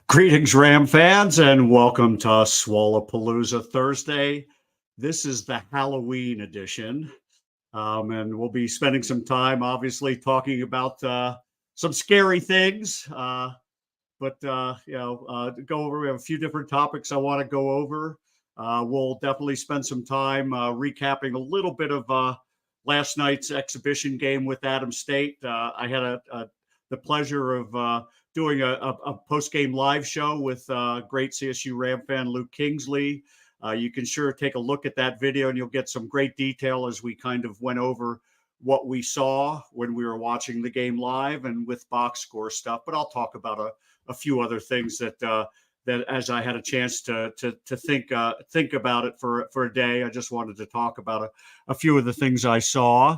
Greetings, Ram fans, and welcome to Swallowpalooza Thursday. This is the Halloween edition, and we'll be spending some time, obviously, talking about some scary things. Go over. We have a few different topics I want to go over. We'll definitely spend some time recapping a little bit of last night's exhibition game with Adams State. I had the pleasure of doing a post-game live show with great CSU Ram fan Luke Kingsley. You can sure take a look at that video and you'll get some great detail as we kind of went over what we saw when we were watching the game live and with box score stuff. But I'll talk about a few other things that as I had a chance to think about it for a day. I just wanted to talk about a few of the things I saw.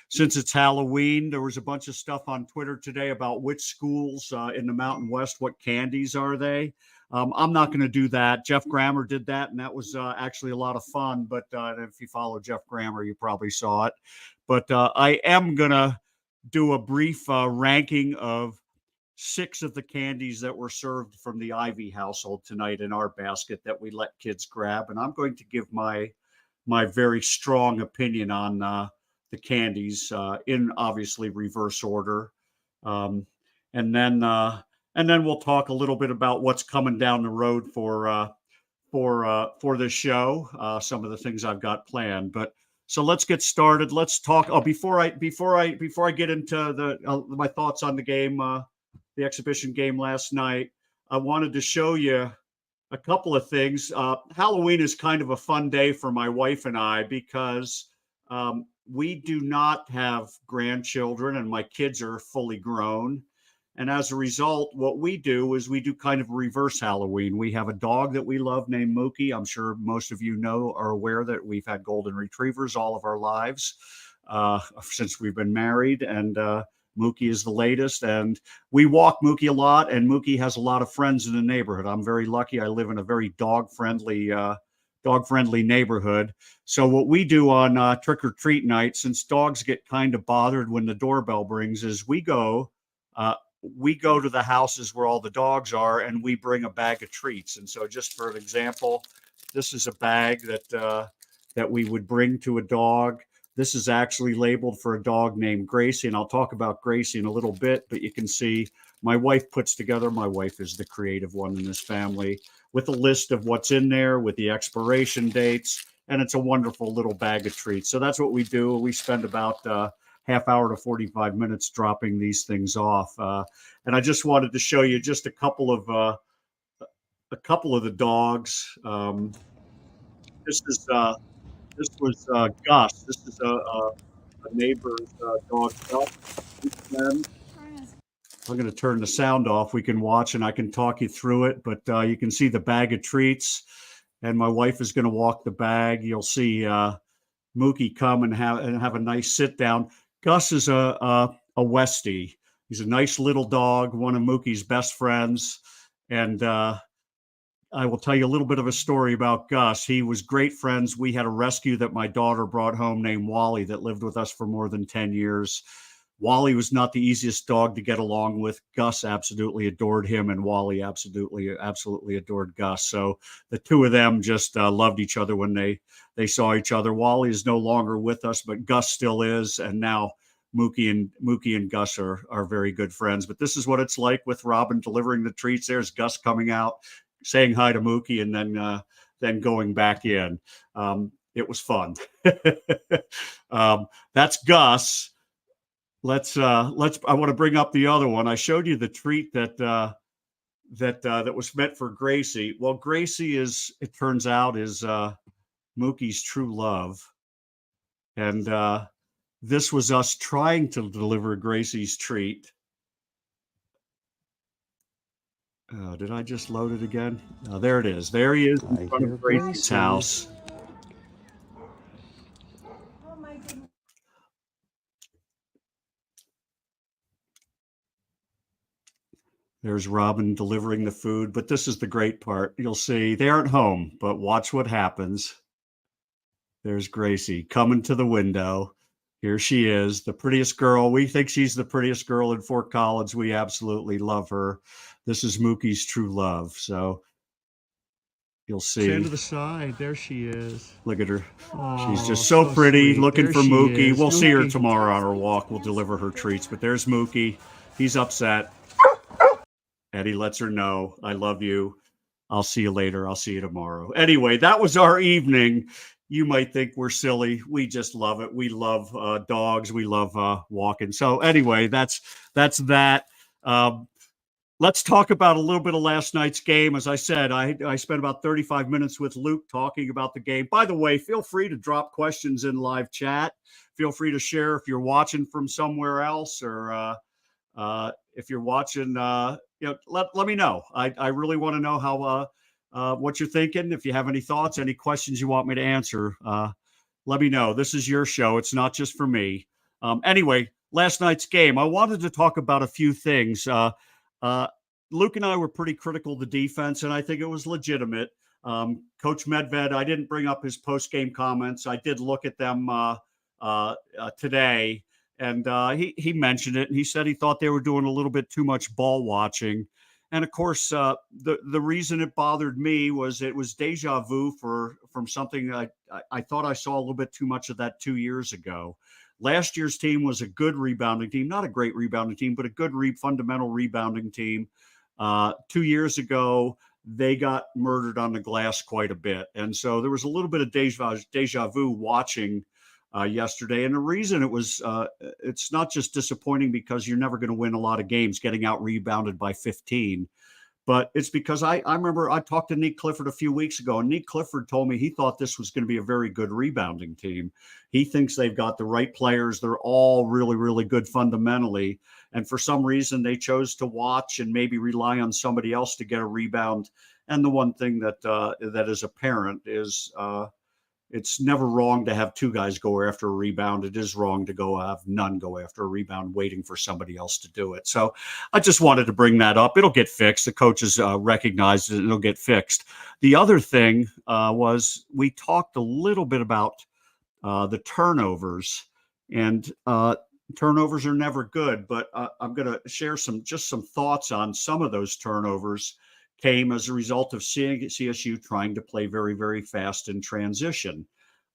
Since it's Halloween, there was a bunch of stuff on Twitter today about which schools in the Mountain West, what candies are they? I'm not going to do that. Jeff Grammer did that, and that was actually a lot of fun. But if you follow Jeff Grammer, you probably saw it. But I am going to do a brief ranking of 6 of the candies that were served from the Ivy household tonight in our basket that we let kids grab. And I'm going to give my very strong opinion on the candies in obviously reverse order. And then we'll talk a little bit about what's coming down the road for the show, some of the things I've got planned. But so let's get started. Let's talk. Oh, before I get into my thoughts on the game, the exhibition game last night, I wanted to show you a couple of things. Halloween is kind of a fun day for my wife and I because we do not have grandchildren and my kids are fully grown. And as a result, what we do is we do kind of reverse Halloween. We have a dog that we love named Mookie. I'm sure most of you are aware that we've had golden retrievers all of our lives since we've been married. And Mookie is the latest, and we walk Mookie a lot, and Mookie has a lot of friends in the neighborhood. I'm very lucky. I live in a very dog-friendly neighborhood. So what we do on trick-or-treat night, since dogs get kind of bothered when the doorbell rings, is we go to the houses where all the dogs are, and we bring a bag of treats. And so just for an example, this is a bag that we would bring to a dog. This is actually labeled for a dog named Gracie, and I'll talk about Gracie in a little bit, but you can see my wife puts together, my wife is the creative one in this family, with a list of what's in there, with the expiration dates, and it's a wonderful little bag of treats. So that's what we do. We spend about half hour to 45 minutes dropping these things off. And I just wanted to show you just a couple of the dogs. This was Gus. This is a neighbor's dog. I'm going to turn the sound off. We can watch and I can talk you through it. But you can see the bag of treats. And my wife is going to walk the bag. You'll see Mookie come and have a nice sit down. Gus is a Westie. He's a nice little dog, one of Mookie's best friends. And I will tell you a little bit of a story about Gus. He was great friends. We had a rescue that my daughter brought home named Wally that lived with us for more than 10 years. Wally was not the easiest dog to get along with. Gus absolutely adored him, and Wally absolutely adored Gus. So the two of them just loved each other when they saw each other. Wally is no longer with us, but Gus still is. And now Mookie and Gus are very good friends. But this is what it's like with Robin delivering the treats. There's Gus coming out, saying hi to Mookie, and then going back in. It was fun. That's Gus. I want to bring up the other one. I showed you the treat that was meant for Gracie. Well, Gracie it turns out, is Mookie's true love. And this was us trying to deliver Gracie's treat. Did I just load it again? There it is. There he is in front of Gracie's house. Oh my goodness. There's Robin delivering the food, but this is the great part. You'll see they aren't home, but watch what happens. There's Gracie coming to the window. Here she is, the prettiest girl. We think she's the prettiest girl in Fort Collins. We absolutely love her. This is Mookie's true love. So you'll see. Stand to the side. There she is. Look at her. Oh, She's just so pretty, sweet. looking There for she Mookie. is. We'll see her Mookie. tomorrow on her walk. We'll deliver her treats. But there's Mookie. He's upset. Eddie lets her know, I love you. I'll see you later. I'll see you tomorrow. Anyway, that was our evening. You might think we're silly. We just love it. We love dogs. We love walking. So anyway, that's that. Let's talk about a little bit of last night's game. As I said, I spent about 35 minutes with Luke talking about the game. By the way, feel free to drop questions in live chat. Feel free to share if you're watching from somewhere else, or if you're watching, let me know. I really want to know how what you're thinking. If you have any thoughts, any questions you want me to answer, let me know. This is your show. It's not just for me. Anyway, last night's game, I wanted to talk about a few things. Luke and I were pretty critical of the defense, and I think it was legitimate. Coach Medved, I didn't bring up his post-game comments. I did look at them today, and he mentioned it, and he said he thought they were doing a little bit too much ball watching. And of course, the reason it bothered me was it was deja vu from something I thought I saw a little bit too much of that 2 years ago. Last year's team was a good rebounding team, not a great rebounding team, but a good fundamental rebounding team. 2 years ago, they got murdered on the glass quite a bit. And so there was a little bit of deja vu watching yesterday. And the reason it was, it's not just disappointing because you're never going to win a lot of games getting out rebounded by 15. But it's because I remember I talked to Nick Clifford a few weeks ago, and Nick Clifford told me he thought this was going to be a very good rebounding team. He thinks they've got the right players. They're all really, really good fundamentally. And for some reason, they chose to watch and maybe rely on somebody else to get a rebound. And the one thing that that is apparent is it's never wrong to have two guys go after a rebound. It is wrong to have none go after a rebound waiting for somebody else to do it. So I just wanted to bring that up. It'll get fixed. The coaches recognized it. It'll get fixed. The other thing was we talked a little bit about the turnovers, and turnovers are never good, but I'm going to share some thoughts on some of those turnovers came as a result of seeing CSU trying to play very, very fast in transition.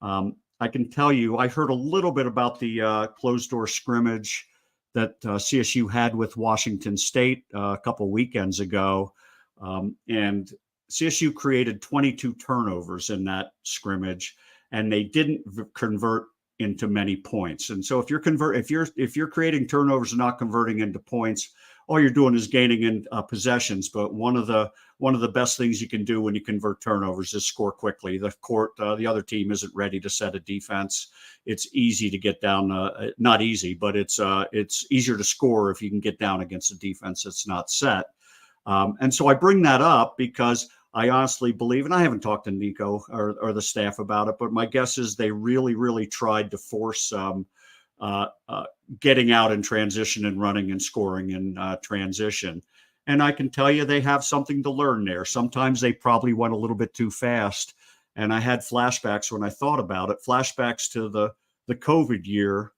I can tell you, I heard a little bit about the closed door scrimmage that CSU had with Washington State a couple weekends ago. And CSU created 22 turnovers in that scrimmage, and they didn't convert into many points. And so if you're creating turnovers and not converting into points, all you're doing is gaining in possessions. But one of the best things you can do when you convert turnovers is score quickly. The other team isn't ready to set a defense. It's easy to get down, not easy, but it's easier to score if you can get down against a defense that's not set. And so I bring that up because I honestly believe, and I haven't talked to Nico or the staff about it, but my guess is they really, really tried to force getting out in transition and running and scoring in transition. And I can tell you they have something to learn there. Sometimes they probably went a little bit too fast. And I had flashbacks when I thought about it, flashbacks to the COVID year.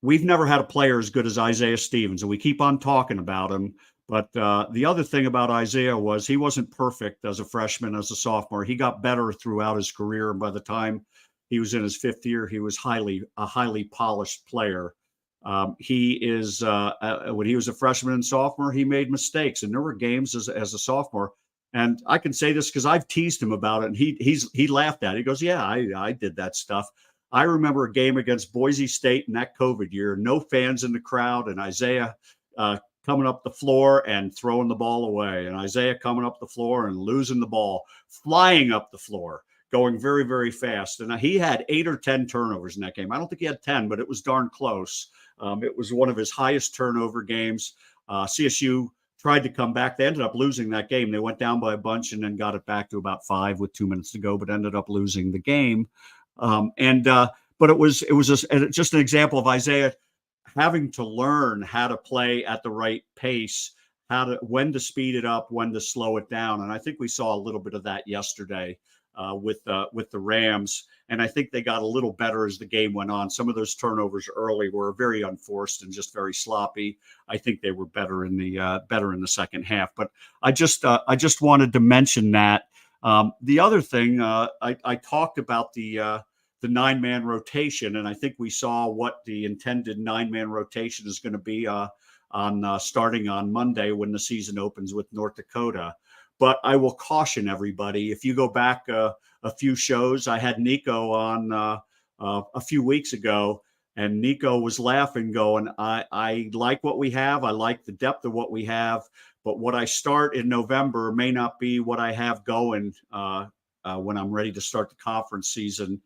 We've never had a player as good as Isaiah Stevens, and we keep on talking about him. But the other thing about Isaiah was he wasn't perfect as a freshman, as a sophomore. He got better throughout his career. And by the time he was in his fifth year, he was a highly polished player. He is when he was a freshman and sophomore, he made mistakes, and there were games as a sophomore. And I can say this because I've teased him about it, and he laughed at it. He goes, "Yeah, I did that stuff." I remember a game against Boise State in that COVID year, no fans in the crowd, and Isaiah coming up the floor and throwing the ball away, and Isaiah coming up the floor and losing the ball, flying up the floor, going very, very fast. And he had 8 or 10 turnovers in that game. I don't think he had 10, but it was darn close. It was one of his highest turnover games. CSU tried to come back. They ended up losing that game. They went down by a bunch and then got it back to about 5 with 2 minutes to go, but ended up losing the game. But it was just an example of Isaiah having to learn how to play at the right pace, when to speed it up, when to slow it down. And I think we saw a little bit of that yesterday. with the Rams. And I think they got a little better as the game went on. Some of those turnovers early were very unforced and just very sloppy. I think they were better in the second half. But I just wanted to mention that. The other thing, I talked about the 9-man rotation, and I think we saw what the intended 9-man rotation is going to be on starting on Monday when the season opens with North Dakota. But I will caution everybody, if you go back a few shows, I had Nico on a few weeks ago, and Nico was laughing, going, I like what we have. I like the depth of what we have. But what I start in November may not be what I have going when I'm ready to start the conference season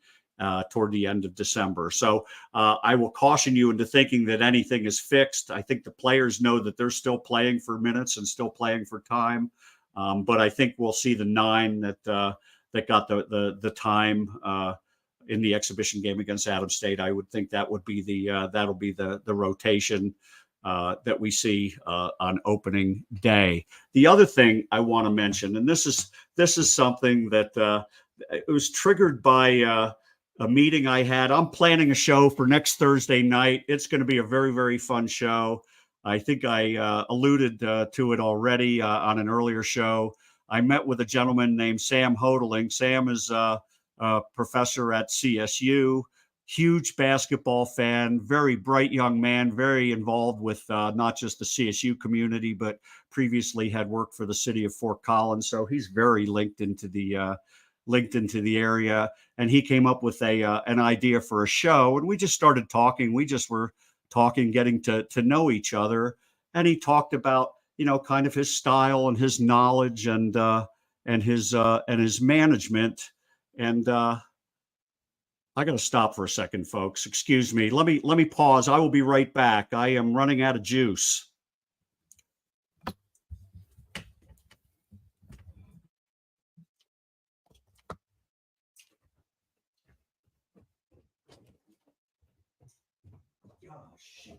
toward the end of December. So I will caution you into thinking that anything is fixed. I think the players know that they're still playing for minutes and still playing for time. But I think we'll see the 9 that got the time in the exhibition game against Adams State. I would think that would be that'll be the rotation that we see on opening day. The other thing I want to mention, and this is something that it was triggered by a meeting I had. I'm planning a show for next Thursday night. It's going to be a very, very fun show. I think I alluded to it already on an earlier show. I met with a gentleman named Sam Hodeling. Sam is a professor at CSU, huge basketball fan, very bright young man, very involved with not just the CSU community, but previously had worked for the city of Fort Collins. So he's very linked into the area. And he came up with an idea for a show, and we just started talking. We just were talking, getting to know each other. And he talked about, kind of his style and his knowledge and his management. And I got to stop for a second, folks. Excuse me. Let me pause. I will be right back. I am running out of juice. Shoot.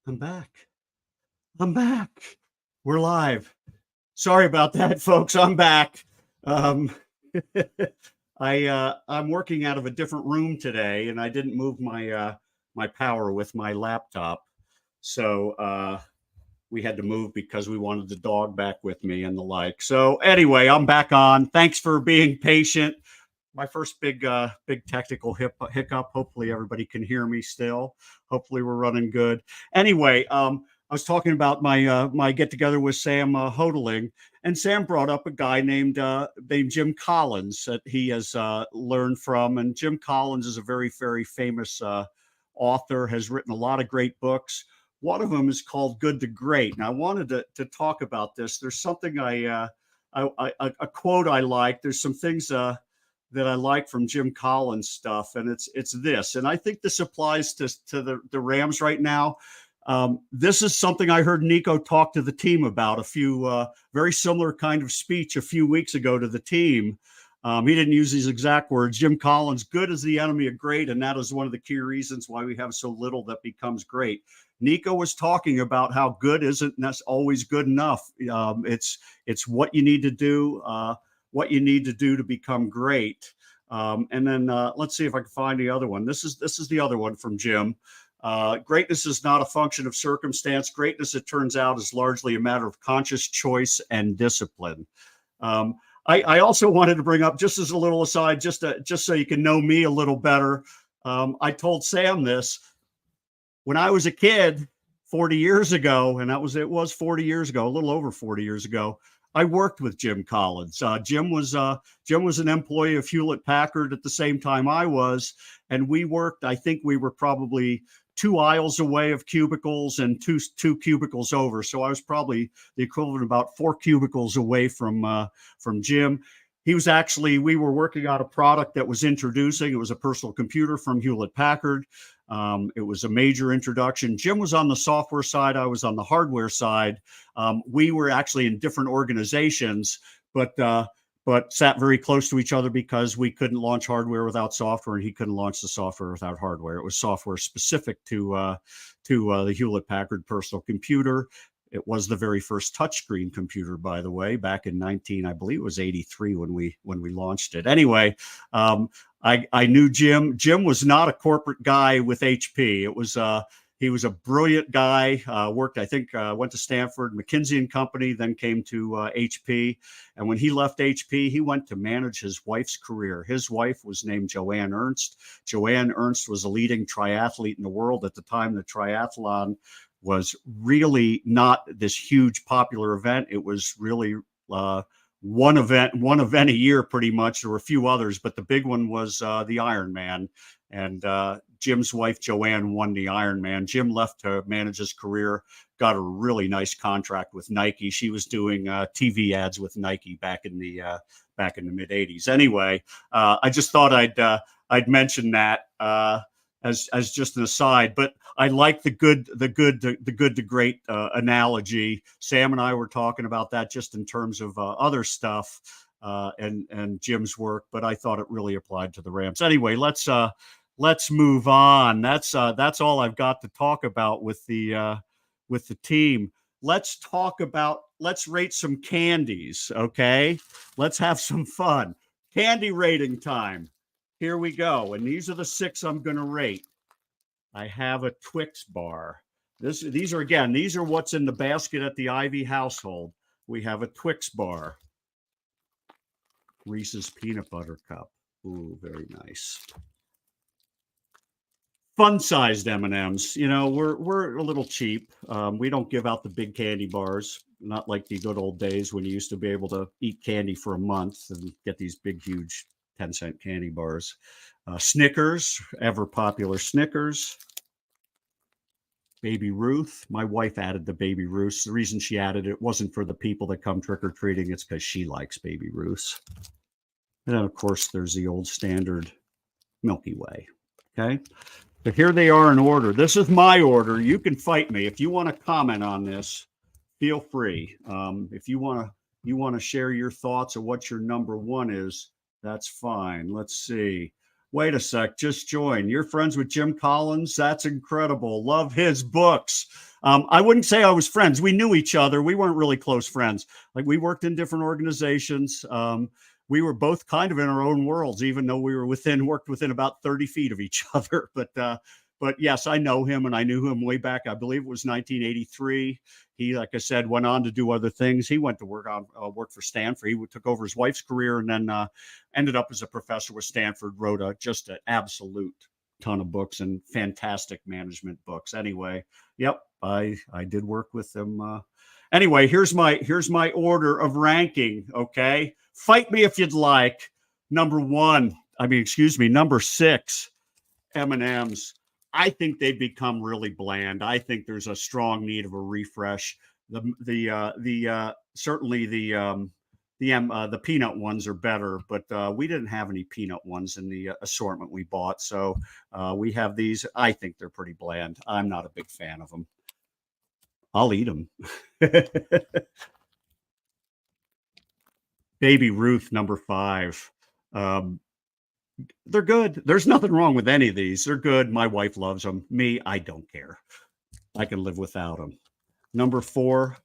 I'm back. We're live. Sorry about that, folks. I'm back. I'm working out of a different room today, and I didn't move my power with my laptop, so we had to move because we wanted the dog back with me and the like. So anyway, I'm back on. Thanks for being patient. My first big technical hiccup. Hopefully everybody can hear me still. Hopefully we're running good. Anyway, I was talking about my get together with Sam Hodeling, and Sam brought up a guy named Jim Collins that he has learned from. And Jim Collins is a very, very famous author, has written a lot of great books. One of them is called Good to Great. And I wanted to talk about this. There's something a quote I like. There's some things that I like from Jim Collins stuff, and it's this. And I think this applies to the Rams right now. This is something I heard Nico talk to the team about, a few very similar kind of speech a few weeks ago to the team. He didn't use these exact words. Jim Collins, good is the enemy of great, and that is one of the key reasons why we have so little that becomes great. Nico was talking about how good isn't always good enough. It's what you need to do, to become great. And then let's see if I can find the other one. This is the other one from Jim. Greatness is not a function of circumstance. Greatness, it turns out, is largely a matter of conscious choice and discipline. I also wanted to bring up, just as a little aside, just so you can know me a little better. I told Sam this when I was a kid 40 years ago, and it was 40 years ago, a little over 40 years ago. I worked with Jim Collins. Jim was an employee of Hewlett Packard at the same time I was, and we worked. I think we were probably 2 aisles away of cubicles and two cubicles over. So I was probably the equivalent of about 4 cubicles away from Jim. We were working on a product that was introducing. It was a personal computer from Hewlett Packard. It was a major introduction. Jim was on the software side. I was on the hardware side. We were actually in different organizations, but sat very close to each other because we couldn't launch hardware without software, and he couldn't launch the software without hardware. It was software specific to the Hewlett Packard personal computer. It was the very first touchscreen computer, by the way, back in I believe it was 83 when we launched it. Anyway, I knew Jim. Jim was not a corporate guy with HP. He was a brilliant guy. Went to Stanford, McKinsey and Company, then came to HP. And when he left HP, he went to manage his wife's career. His wife was named Joanne Ernst. Joanne Ernst was a leading triathlete in the world at the time. The triathlon was really not this huge popular event. It was really one event a year, pretty much. There were a few others, but the big one was the Ironman. And Jim's wife, Joanne, won the Ironman. Jim left to manage his career, got a really nice contract with Nike. She was doing TV ads with Nike back in the mid '80s. Anyway, I just thought I'd mention that as just an aside. But I like the good to great analogy. Sam and I were talking about that just in terms of other stuff and Jim's work, but I thought it really applied to the Rams. Anyway, let's move on. That's all I've got to talk about with the team. Let's rate some candies. Okay, let's have some fun. Candy rating time. Here we go. And these are the 6 I'm going to rate. I have a Twix bar. These are what's in the basket at the Ivy household. We have a Twix bar. Reese's peanut butter cup. Ooh, very nice. Fun-sized M&Ms. You know, we're a little cheap. We don't give out the big candy bars, not like the good old days when you used to be able to eat candy for a month and get these big, huge 10-cent candy bars. Snickers, ever popular Snickers. Baby Ruth. My wife added the Baby Ruths. The reason she added it wasn't for the people that come trick-or-treating. It's because she likes Baby Ruths. And then, of course, there's the old standard Milky Way. Okay. So here they are in order. This is my order. You can fight me. If you want to comment on this, feel free. If you want to share your thoughts of what your number 1 is, that's fine. Let's see. Wait a sec. Just join. You're friends with Jim Collins? That's incredible. Love his books. I wouldn't say I was friends. We knew each other. We weren't really close friends. Like, we worked in different organizations. We were both kind of in our own worlds, even though we worked within about 30 feet of each other. But yes, I know him, and I knew him way back. I believe it was 1983. He, like I said, went on to do other things. He went to work for Stanford. He took over his wife's career and then ended up as a professor with Stanford. Wrote just an absolute ton of books and fantastic management books. Anyway, yep, I did work with him. Anyway, here's my order of ranking. Okay, fight me if you'd like. Number 6, M&Ms. I think they've become really bland. I think there's a strong need of a refresh. Certainly the peanut ones are better, but we didn't have any peanut ones in the assortment we bought. So we have these. I think they're pretty bland. I'm not a big fan of them. I'll eat them. Baby Ruth, number 5. Um, they're good. There's nothing wrong with any of these. They're good. My wife loves them. Me, I don't care. I can live without them. Number 4,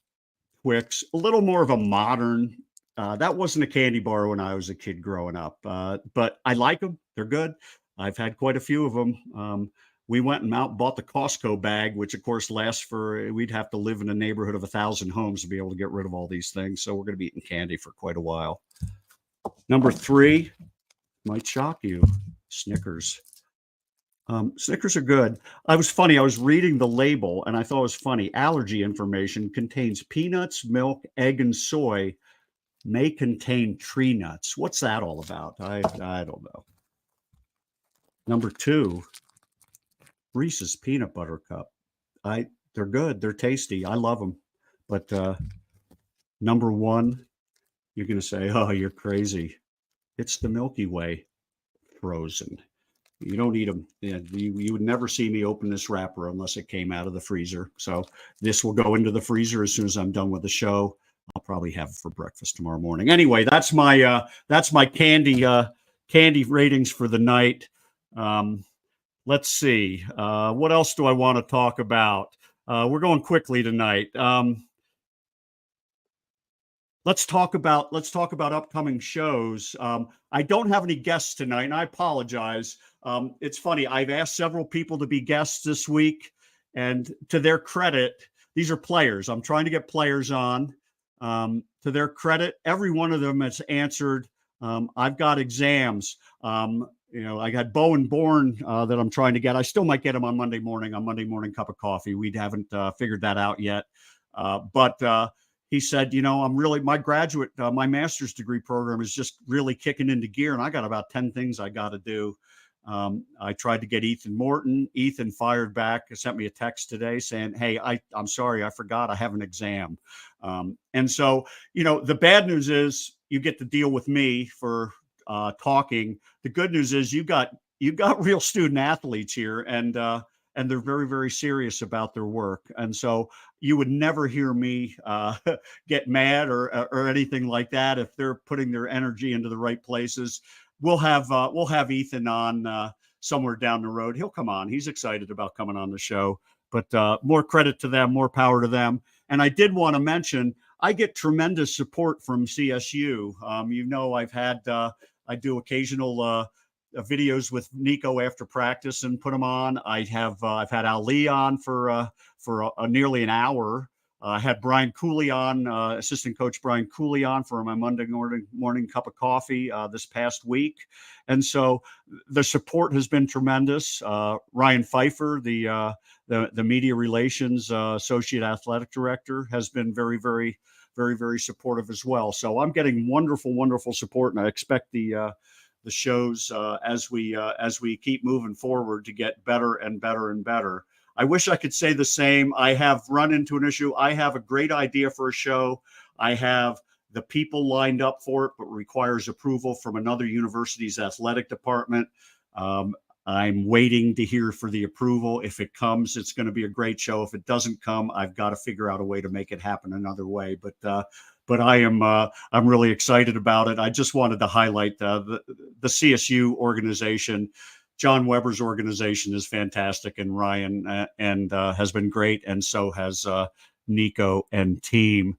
Twix, a little more of a modern. That wasn't a candy bar when I was a kid growing up, but I like them. They're good. I've had quite a few of them. We went and out and bought the Costco bag, which of course lasts for, we'd have to live in a neighborhood of 1,000 homes to be able to get rid of all these things. So we're going to be eating candy for quite a while. Number 3 might shock you, Snickers. Snickers are good. I was reading the label and I thought it was funny. Allergy information contains peanuts, milk, egg, and soy, may contain tree nuts. What's that all about? I don't know. Number 2, Reese's peanut butter cup. They're good. They're tasty. I love them. But number 1, you're going to say, oh, you're crazy. It's the Milky Way frozen. You don't eat them. You would never see me open this wrapper unless it came out of the freezer. So this will go into the freezer as soon as I'm done with the show. I'll probably have it for breakfast tomorrow morning. Anyway, that's my candy ratings for the night. Let's see. What else do I want to talk about? We're going quickly tonight. Let's talk about upcoming shows. I don't have any guests tonight, and I apologize. It's funny. I've asked several people to be guests this week, and to their credit, these are players. I'm trying to get players on. To their credit, every one of them has answered. I've got exams. I got Bowen Bourne that I'm trying to get. I still might get him on Monday morning cup of coffee. We haven't figured that out yet. But he said, I'm really, my master's degree program is just really kicking into gear, and I got about 10 things I got to do. I tried to get Ethan Morton. Ethan fired back, sent me a text today saying, hey, I'm sorry, I forgot I have an exam. And so, the bad news is you get to deal with me for talking. The good news is you got real student athletes here, and they're very, very serious about their work. And so you would never hear me get mad or anything like that if they're putting their energy into the right places. We'll have Ethan on somewhere down the road. He'll come on. He's excited about coming on the show. But more credit to them, more power to them. And I did want to mention, I get tremendous support from CSU. I do occasional videos with Nico after practice and put them on. I've had Ali on for nearly an hour. I had Brian Cooley on, assistant coach Brian Cooley on for my Monday morning cup of coffee this past week. And so the support has been tremendous. Ryan Pfeiffer, the media relations associate athletic director, has been very, very, very, very supportive as well. So I'm getting wonderful, wonderful support, and I expect the shows as we keep moving forward to get better and better and better. I wish I could say the same. I have run into an issue. I have a great idea for a show. I have the people lined up for it, but requires approval from another university's athletic department. I'm waiting to hear for the approval. If it comes, it's going to be a great show. If it doesn't come, I've got to figure out a way to make it happen another way. But I'm really excited about it. I just wanted to highlight the CSU organization. John Weber's organization is fantastic, and Ryan has been great, and so has Nico and team.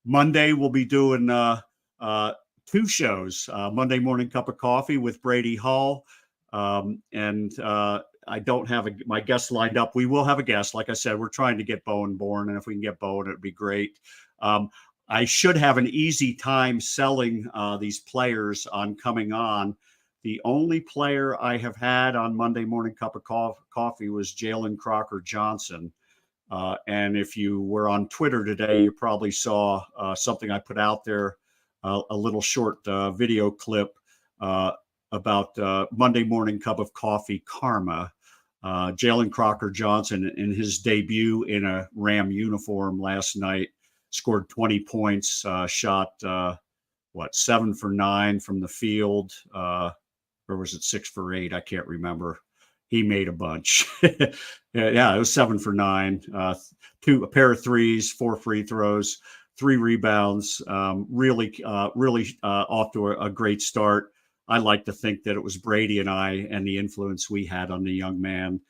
Monday we'll be doing 2 shows. Monday morning cup of coffee with Brady Hall, and I don't have my guest lined up. We will have a guest. Like I said, we're trying to get Bowen Bourne, and if we can get Bowen, it'd be great. I should have an easy time selling these players on coming on. The only player I have had on Monday morning cup of coffee was Jalen Crocker Johnson. And if you were on Twitter today, you probably saw something I put out there, a little short video clip about Monday morning cup of coffee karma. Jalen Crocker Johnson, in his debut in a Ram uniform last night, scored 20 points, shot 7 for 9 from the field. Or was it 6 for 8? I can't remember. He made a bunch. Yeah, it was 7 for 9. A pair of threes, 4 free throws. 3 rebounds, really off to a great start. I like to think that it was Brady and I and the influence we had on the young man.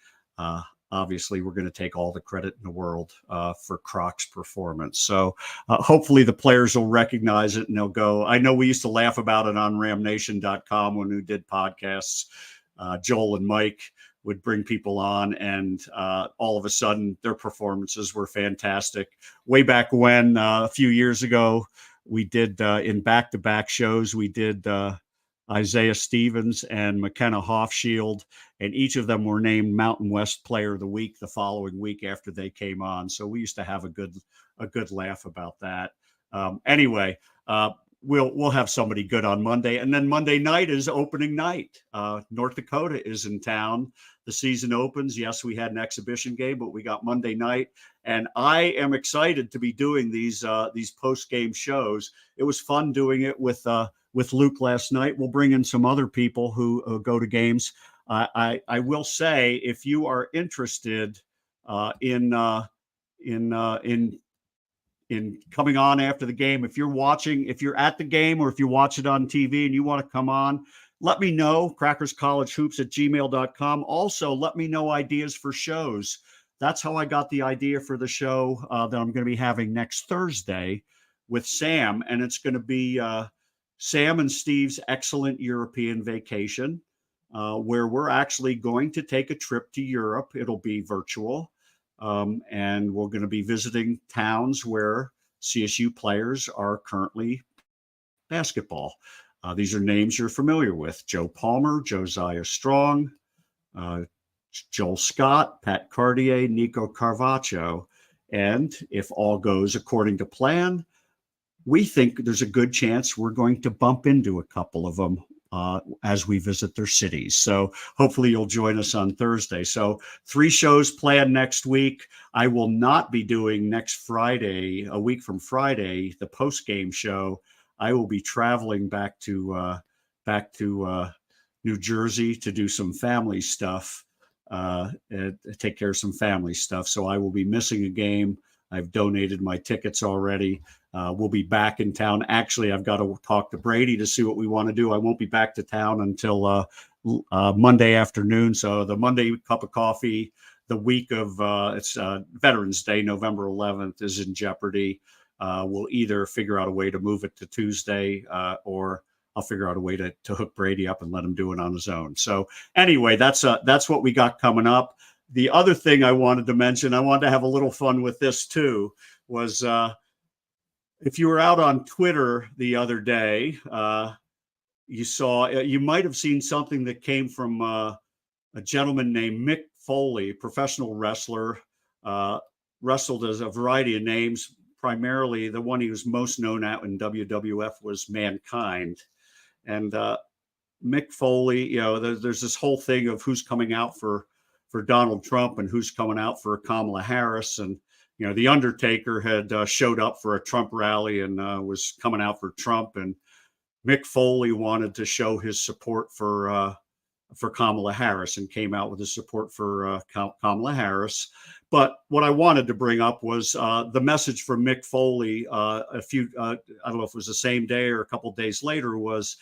Obviously, we're going to take all the credit in the world for Croc's performance. So hopefully the players will recognize it and they'll go. I know we used to laugh about it on ramnation.com when we did podcasts. Joel and Mike would bring people on, and all of a sudden their performances were fantastic. Way back when, a few years ago, we did in back-to-back shows, we did Isaiah Stevens and McKenna Hofschild, and each of them were named Mountain West Player of the Week the following week after they came on. So we used to have a good laugh about that. Anyway, we'll have somebody good on Monday, and then Monday night is opening night. North Dakota is in town. The season opens. Yes, we had an exhibition game, but we got Monday night, and I am excited to be doing these post-game shows. It was fun doing it with Luke last night. We'll bring in some other people who go to games. I will say, if you are interested in coming on after the game, if you're at the game or if you watch it on TV and you want to come on, let me know. crackerscollegehoops@gmail.com. Also, let me know ideas for shows. That's how I got the idea for the show that I'm going to be having next Thursday with Sam, and it's going to be Sam and Steve's Excellent European Vacation, where we're actually going to take a trip to Europe. It'll be virtual, and we're going to be visiting towns where CSU players are currently basketball. These are names you're familiar with: Joe Palmer, Josiah Strong, Joel Scott, Pat Cartier, Nico Carvaccio. And if all goes according to plan, we think there's a good chance we're going to bump into a couple of them as we visit their cities. So hopefully you'll join us on Thursday. So 3 shows planned next week. I will not be doing next Friday, a week from Friday, the post-game show. I will be traveling back to New Jersey to do some family stuff, take care of some family stuff. So I will be missing a game. I've donated my tickets already. We'll be back in town. Actually, I've got to talk to Brady to see what we want to do. I won't be back to town until Monday afternoon. So the Monday cup of coffee, the week of it's Veterans Day, November 11th, is in jeopardy. We'll either figure out a way to move it to Tuesday or I'll figure out a way to hook Brady up and let him do it on his own. So anyway, that's what we got coming up. The other thing I wanted to mention, I wanted to have a little fun with this too, was if you were out on Twitter the other day, you might have seen something that came from a gentleman named Mick Foley, professional wrestler, wrestled as a variety of names. Primarily, the one he was most known at in WWF was Mankind. And Mick Foley, there's this whole thing of who's coming out for Donald Trump and who's coming out for Kamala Harris. And, The Undertaker had showed up for a Trump rally and was coming out for Trump. And Mick Foley wanted to show his support for Kamala Harris and came out with his support for Kamala Harris. But what I wanted to bring up was the message from Mick Foley I don't know if it was the same day or a couple of days later, was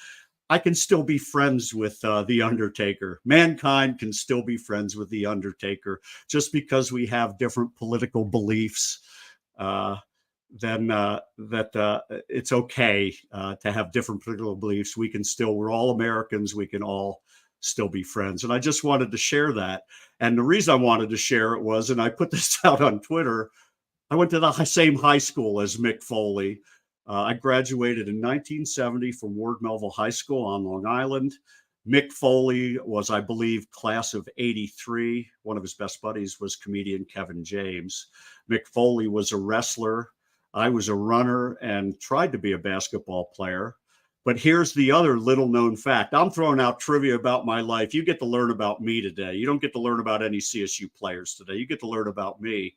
I can still be friends with The Undertaker. Mankind can still be friends with The Undertaker. Just because we have different political beliefs, then it's okay to have different political beliefs. We're all Americans. We can all still be friends. And I just wanted to share that. And the reason I wanted to share it was, and I put this out on Twitter, I went to the same high school as Mick Foley. I graduated in 1970 from Ward Melville High School on Long Island. Mick Foley was, I believe, class of 83. One of his best buddies was comedian Kevin James. Mick Foley was a wrestler. I was a runner and tried to be a basketball player. But here's the other little known fact. I'm throwing out trivia about my life. You get to learn about me today. You don't get to learn about any CSU players today. You get to learn about me.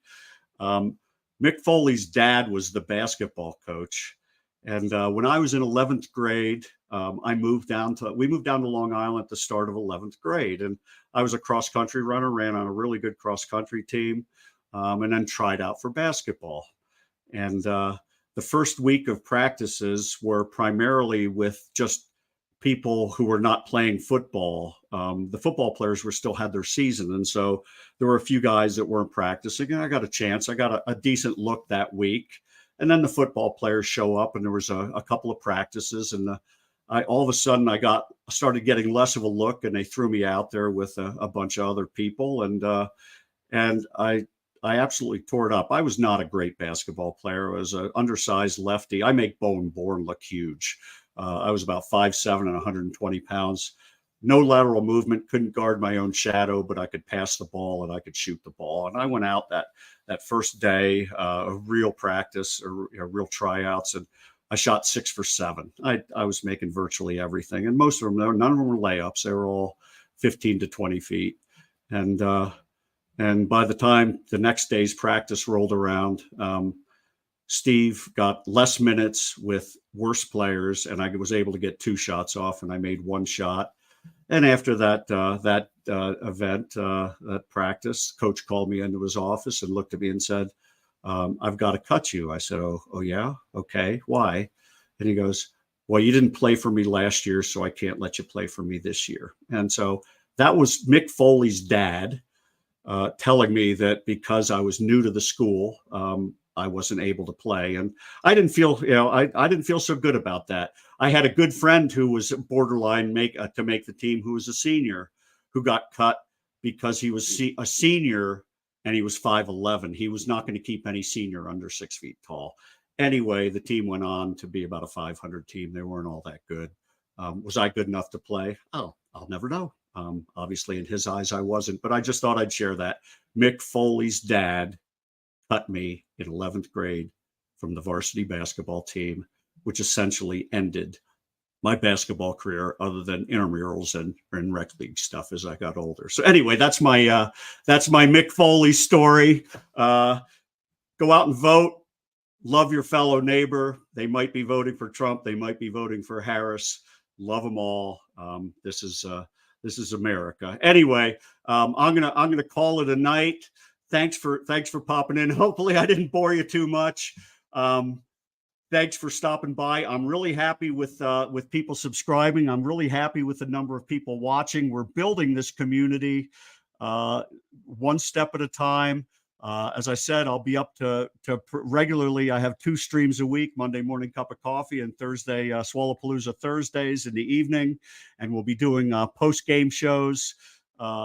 Mick Foley's dad was the basketball coach. And when I was in 11th grade, we moved down to Long Island at the start of 11th grade. And I was a cross country runner, ran on a really good cross country team, and then tried out for basketball. And the first week of practices were primarily with just people who were not playing football. The football players still had their season. And so there were a few guys that weren't practicing, and I got a chance. I got a decent look that week. And then the football players show up, and there was a couple of practices, and all of a sudden I started getting less of a look, and they threw me out there with a bunch of other people. And I absolutely tore it up. I was not a great basketball player. I was an undersized lefty. I make Bowen Born look huge. I was about 5'7" and 120 pounds. No lateral movement, couldn't guard my own shadow, but I could pass the ball and I could shoot the ball. And I went out that first day of real practice or real tryouts, and I shot 6 for 7. I was making virtually everything, and most of them, none of them were layups. They were all 15 to 20 feet. And by the time the next day's practice rolled around, Steve got less minutes with worse players, and I was able to get 2 shots off, and I made 1 shot. And after that event, that practice, coach called me into his office and looked at me and said, "I've got to cut you." I said, "Oh yeah, okay, why?" And he goes, "Well, you didn't play for me last year, so I can't let you play for me this year." And so that was Mick Foley's dad telling me that because I was new to the school, I wasn't able to play. And I didn't feel, I didn't feel so good about that. I had a good friend who was borderline to make the team, who was a senior, who got cut because he was a senior and he was 5'11". He was not going to keep any senior under 6 feet tall. Anyway, the team went on to be about a 500 team. They weren't all that good. Was I good enough to play? Oh, I'll never know. Obviously, in his eyes, I wasn't, but I just thought I'd share that. Mick Foley's dad cut me in 11th grade from the varsity basketball team, which essentially ended my basketball career other than intramurals and rec league stuff as I got older. So anyway, that's my Mick Foley story. Go out and vote. Love your fellow neighbor. They might be voting for Trump. They might be voting for Harris. Love them all. This is America. Anyway, I'm gonna call it a night. Thanks for popping in. Hopefully I didn't bore you too much. Thanks for stopping by. I'm really happy with people subscribing. I'm really happy with the number of people watching. We're building this community one step at a time. As I said, I'll be up to regularly. I have 2 streams a week: Monday morning cup of coffee and Thursday Swallowpalooza Thursdays in the evening. And we'll be doing post-game shows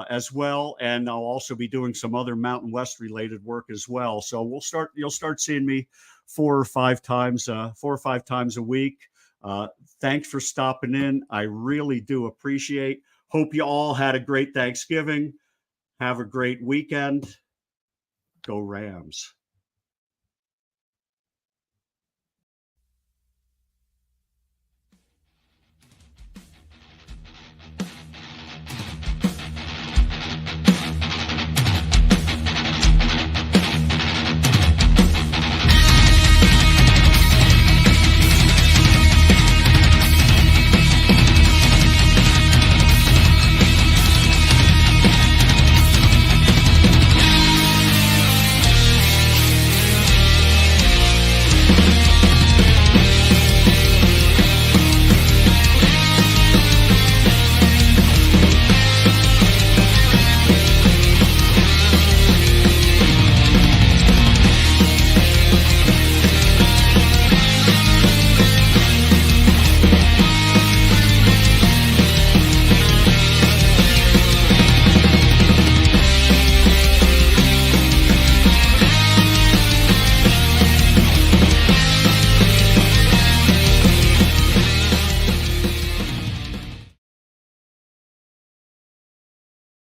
as well. And I'll also be doing some other Mountain West related work as well. So you'll start seeing me 4 or 5 times a week. Thanks for stopping in. I really do appreciate. Hope you all had a great Thanksgiving. Have a great weekend. Go Rams.